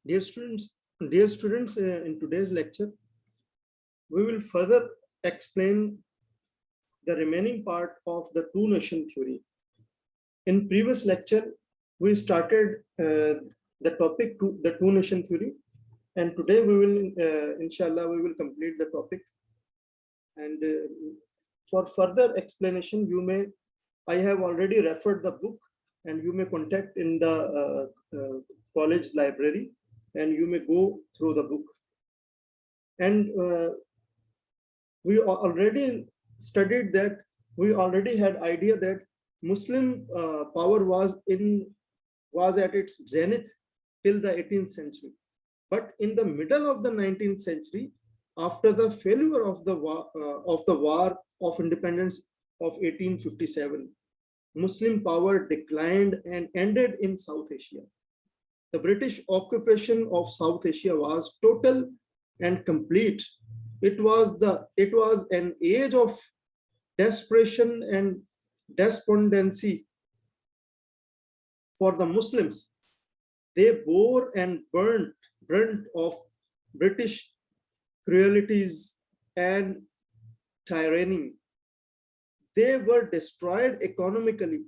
Dear students, in today's lecture, we will further explain the remaining part of the two-nation theory. In previous lecture, we started the topic to the two-nation theory, and today we will, inshallah, we will complete the topic. And for further explanation, I have already referred the book, and you may contact in the college library, and you may go through the book. And we already studied that we already had idea that Muslim power was at its zenith till the 18th century. But in the middle of the 19th century, after the failure of the war of independence of 1857, Muslim power declined and ended in South Asia. The British occupation of South Asia was total and complete. It was an age of desperation and despondency for the Muslims. They bore and brunt of British cruelties and tyranny. They were destroyed economically.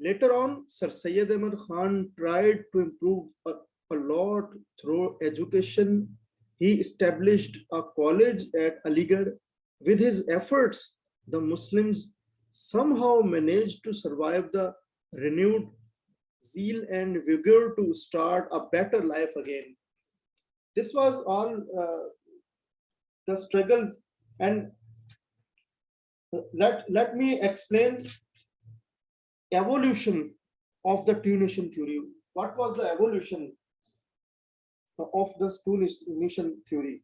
Later on, Sir Syed Ahmad Khan tried to improve a lot through education. He established a college at Aligarh. With his efforts, the Muslims somehow managed to survive the renewed zeal and vigor to start a better life again. This was all the struggle, and let me explain evolution of the two-nation theory. What was the evolution of the two-nation theory?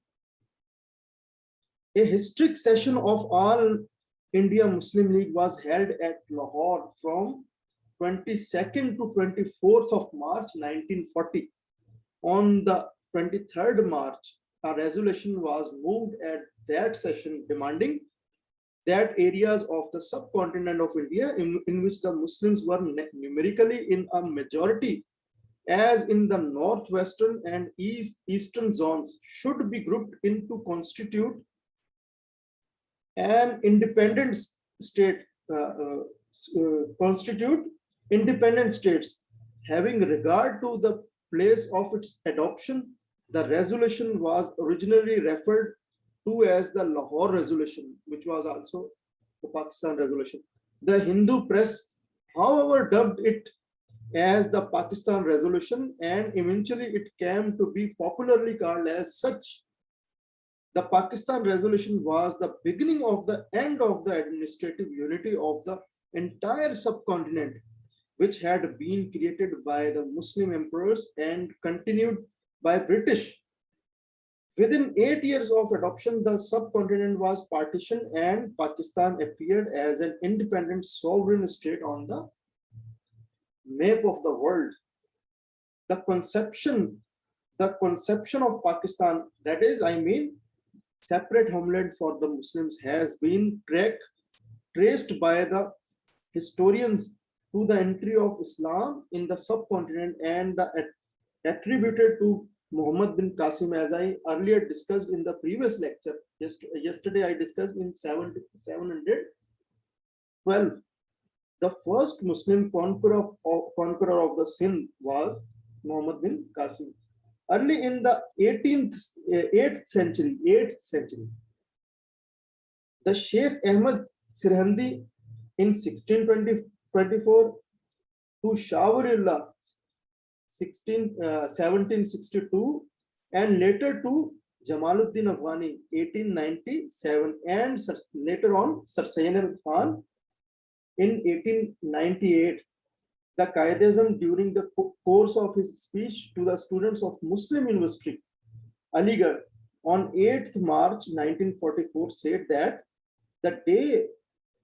A historic session of All India Muslim League was held at Lahore from 22nd to 24th of March 1940. On the 23rd March, a resolution was moved at that session demanding that areas of the subcontinent of India in which the Muslims were numerically in a majority, as in the northwestern and eastern zones, should be grouped into constitute an independent state, constitute independent states. Having regard to the place of its adoption, the resolution was originally referred to as the Lahore Resolution, which was also the Pakistan Resolution. The Hindu press, however, dubbed it as the Pakistan Resolution, and eventually it came to be popularly called as such. The Pakistan Resolution was the beginning of the end of the administrative unity of the entire subcontinent, which had been created by the Muslim emperors and continued by British. Within 8 years of adoption, the subcontinent was partitioned and Pakistan appeared as an independent sovereign state on the map of the world. The conception of Pakistan, that is, separate homeland for the Muslims, has been traced by the historians to the entry of Islam in the subcontinent and attributed to Muhammad bin Qasim, as I earlier discussed in the previous lecture. Yesterday I discussed in 712. The first Muslim conqueror of the Sindh was Muhammad bin Qasim. Early in the 8th century, the Sheikh Ahmad Sirhandi in 1624 to Shawariullah 1762, and later to Jamaluddin Afghani 1897, and later on Sir Syed Ahmad Khan in 1898. The Qaid-e-Azam, during the course of his speech to the students of Muslim University, Aligarh, on 8th March 1944, said that the day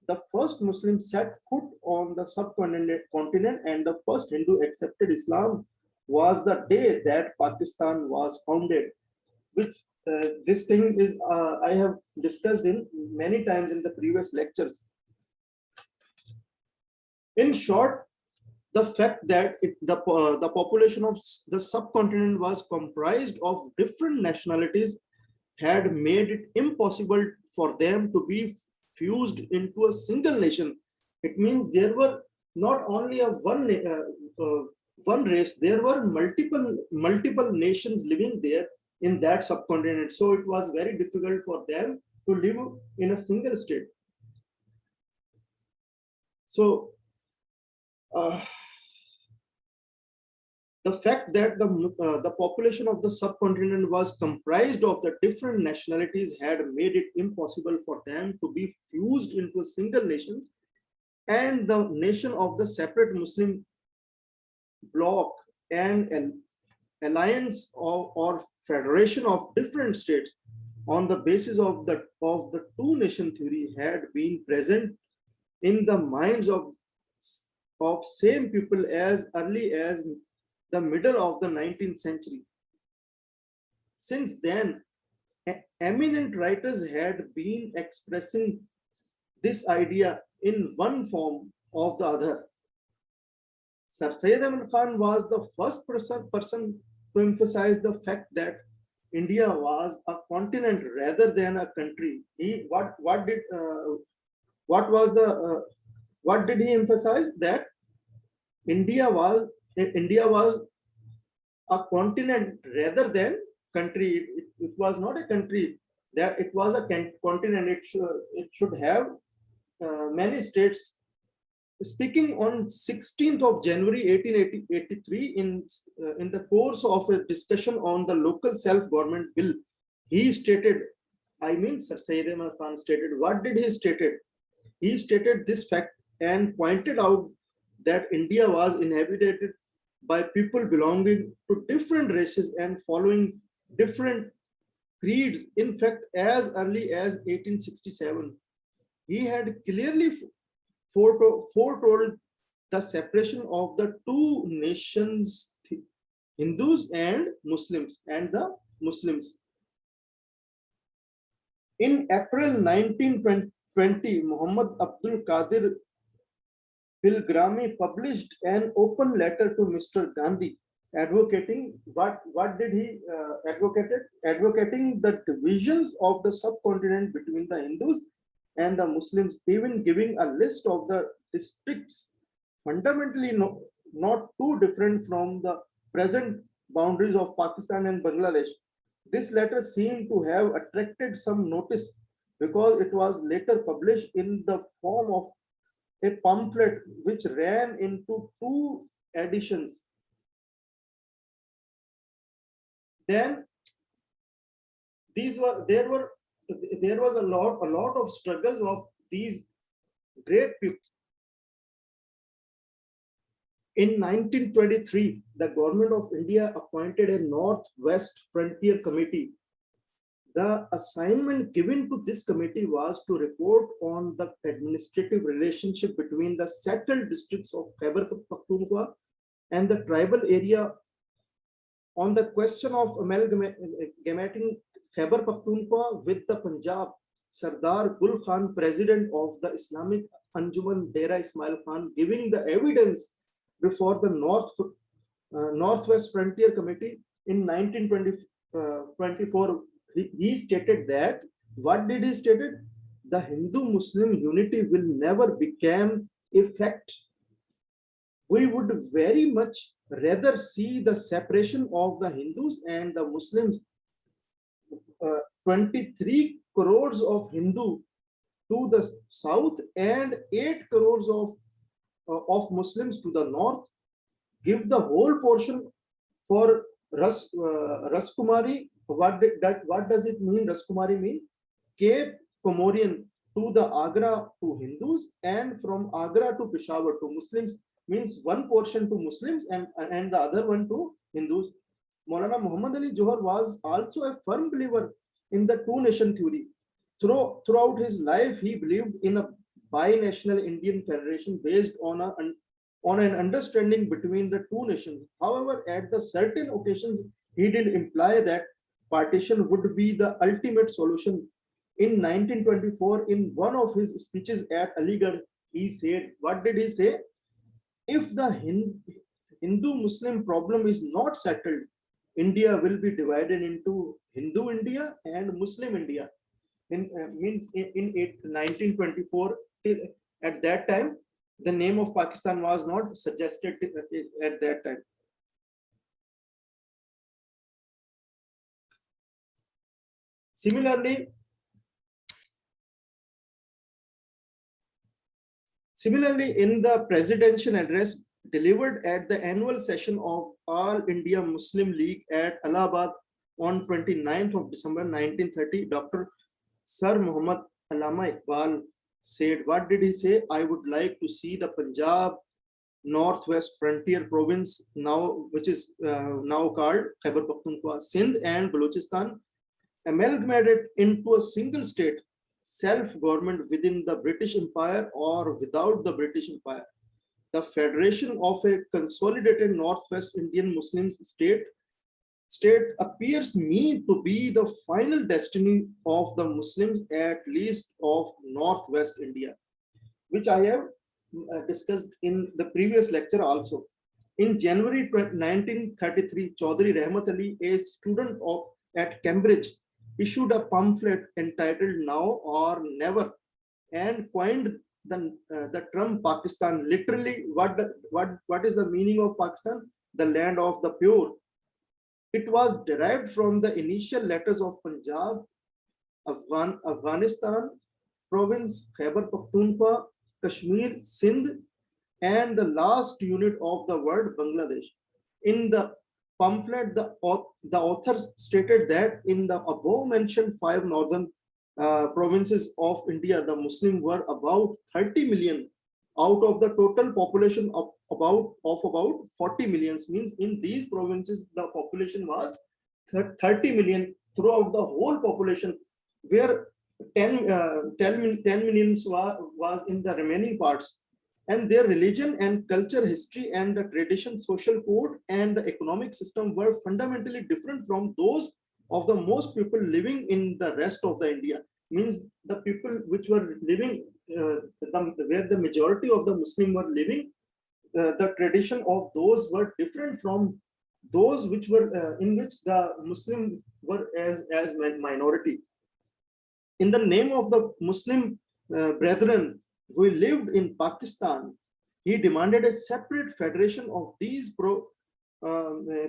the first Muslim set foot on the subcontinent and the first Hindu accepted Islam was the day that Pakistan was founded, which this thing is I have discussed in many times in the previous lectures. In short, the fact that the population of the subcontinent was comprised of different nationalities had made it impossible for them to be fused into a single nation. It means there were not only one race, there were multiple nations living there in that subcontinent. So it was very difficult for them to live in a single state. So uh, the fact that the population of the subcontinent was comprised of the different nationalities had made it impossible for them to be fused into a single nation, and the nation of the separate Muslim bloc and an alliance or federation of different states on the basis of the two nation theory had been present in the minds of same people as early as the middle of the 19th century. Since then, eminent writers had been expressing this idea in one form or the other. Sir Syed Ahmad Khan was the first person to emphasize the fact that India was a continent rather than a country. What did he emphasize? That India was a continent rather than country. It was not a country. That it was a continent. It should have many states. Speaking on 16th of January 1883 in the course of a discussion on the local self-government bill, he stated, I mean Sir Syed Ahmad Khan stated, what did he stated? He stated this fact and pointed out that India was inhabited by people belonging to different races and following different creeds. In fact, as early as 1867, he had clearly foretold the separation of the two nations, Hindus and Muslims, In April 1920, Muhammad Abdul Qadir Pilgrami published an open letter to Mr. Gandhi advocating what did he advocated? Advocating the divisions of the subcontinent between the Hindus and the Muslims, even giving a list of the districts fundamentally not too different from the present boundaries of Pakistan and Bangladesh. This letter seemed to have attracted some notice because it was later published in the form of a pamphlet which ran into two editions. Then there was a lot of struggles of these great people. In 1923, the government of India appointed a Northwest Frontier Committee. The assignment given to this committee was to report on the administrative relationship between the settled districts of Khyber Pakhtunkhwa and the tribal area, on the question of amalgamating Khyber Pakhtunkhwa with the Punjab. Sardar Gul Khan, president of the Islamic Anjuman Dera Ismail Khan, giving the evidence before the Northwest Frontier Committee in 1924, he stated that, what did he stated? The Hindu-Muslim unity will never become a fact. We would very much rather see the separation of the Hindus and the Muslims. 23 crores of Hindu to the south and 8 crores of Muslims to the north. Give the whole portion for Raskumari. What does it mean? Raskumari mean Cape Comorian to the Agra to Hindus, and from Agra to Peshawar to Muslims, means one portion to Muslims and the other one to Hindus. Maulana Muhammad Ali Johar was also a firm believer in the two nation theory. Throughout his life, he believed in a binational Indian federation based on an understanding between the two nations. However, at the certain occasions, he did imply that partition would be the ultimate solution. In 1924, in one of his speeches at Aligarh, he said, what did he say? If the Hindu-Muslim problem is not settled, India will be divided into Hindu India and Muslim India. In 1924, at that time, the name of Pakistan was not suggested at that time. Similarly, in the presidential address delivered at the annual session of All India Muslim League at Allahabad on 29th of December 1930, Dr. Sir Muhammad Allama Iqbal said, what did he say? I would like to see the Punjab Northwest Frontier Province, now which is now called Khyber Pakhtunkhwa, Sindh and Balochistan, amalgamated into a single state, self-government within the British Empire or without the British Empire. The federation of a consolidated Northwest Indian Muslim state appears me to be the final destiny of the Muslims, at least of Northwest India, which I have discussed in the previous lecture also. In January 1933, Chaudhry Rahmat Ali, a student at Cambridge, issued a pamphlet entitled Now or Never and coined the term Pakistan. Literally, what is the meaning of Pakistan? The land of the pure. It was derived from the initial letters of Punjab, Afghanistan, province, Khyber Pakhtunkhwa, Kashmir, Sindh, and the last unit of the word Bangladesh. In the pamphlet, the author stated that in the above mentioned 5 northern provinces of India, the Muslims were about 30 million out of the total population of about 40 millions. Means in these provinces, the population was 30 million throughout the whole population, where 10 millions was in the remaining parts. And their religion and culture, history and the tradition, social code and the economic system were fundamentally different from those of the most people living in the rest of the India. Means the people which were living where the majority of the Muslim were living, the tradition of those were different from those which were in which the Muslim were as minority. In the name of the Muslim brethren who lived in Pakistan, he demanded a separate federation of these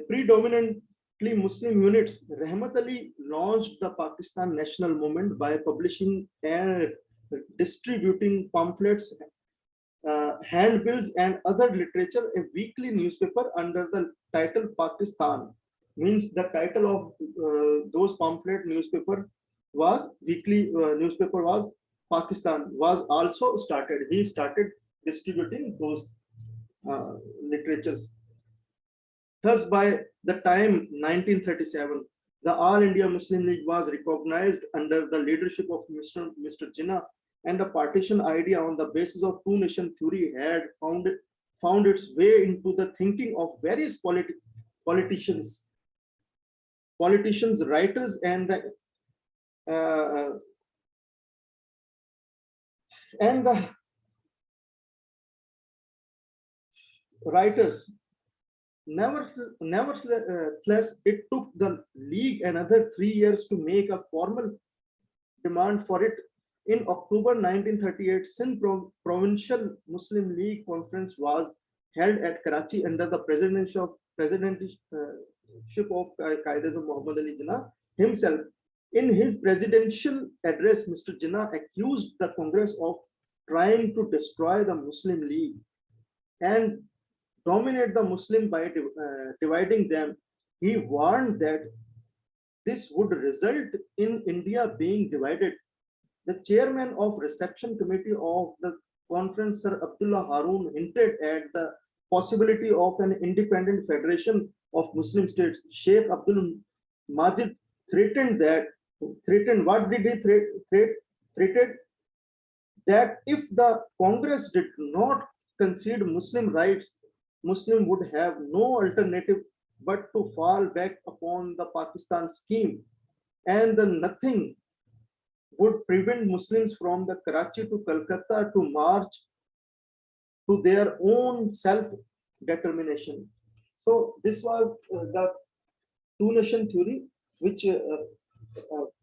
predominantly Muslim units. Rahmat Ali launched the Pakistan National Movement by publishing and distributing pamphlets, handbills and other literature, a weekly newspaper under the title Pakistan. Means the title of those pamphlet newspaper was weekly newspaper was Pakistan was also started. He started distributing those literatures. Thus, by the time 1937, the All India Muslim League was recognized under the leadership of Mr. Jinnah, and the partition idea on the basis of two-nation theory had found its way into the thinking of various politicians, writers, and the writers. Nevertheless, it took the league another 3 years to make a formal demand for it. In October 1938, Sindh Provincial Muslim League Conference was held at Karachi under the presidency of Qaid-e-Azam Muhammad Ali Jinnah himself. In his presidential address, Mr. Jinnah accused the Congress of trying to destroy the Muslim League and dominate the Muslim by dividing them. He warned that this would result in India being divided. The chairman of reception committee of the conference, Sir Abdullah Haroon, hinted at the possibility of an independent federation of Muslim states. Sheikh Abdul Majid threatened what did he threatened? That if the Congress did not concede Muslim rights, Muslim would have no alternative but to fall back upon the Pakistan scheme, and nothing would prevent Muslims from the Karachi to Calcutta to march to their own self-determination. So this was the two-nation theory, which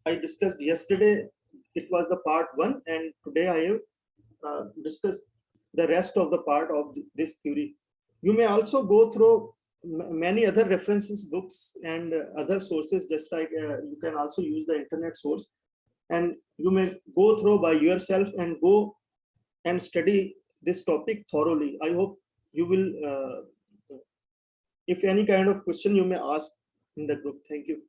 I discussed yesterday. It was the part one, and today I have discussed the rest of the part of this theory. You may also go through many other references, books, and other sources, just like you can also use the internet source, and you may go through by yourself and go and study this topic thoroughly. I hope you will, if any kind of question you may ask in the group. Thank you.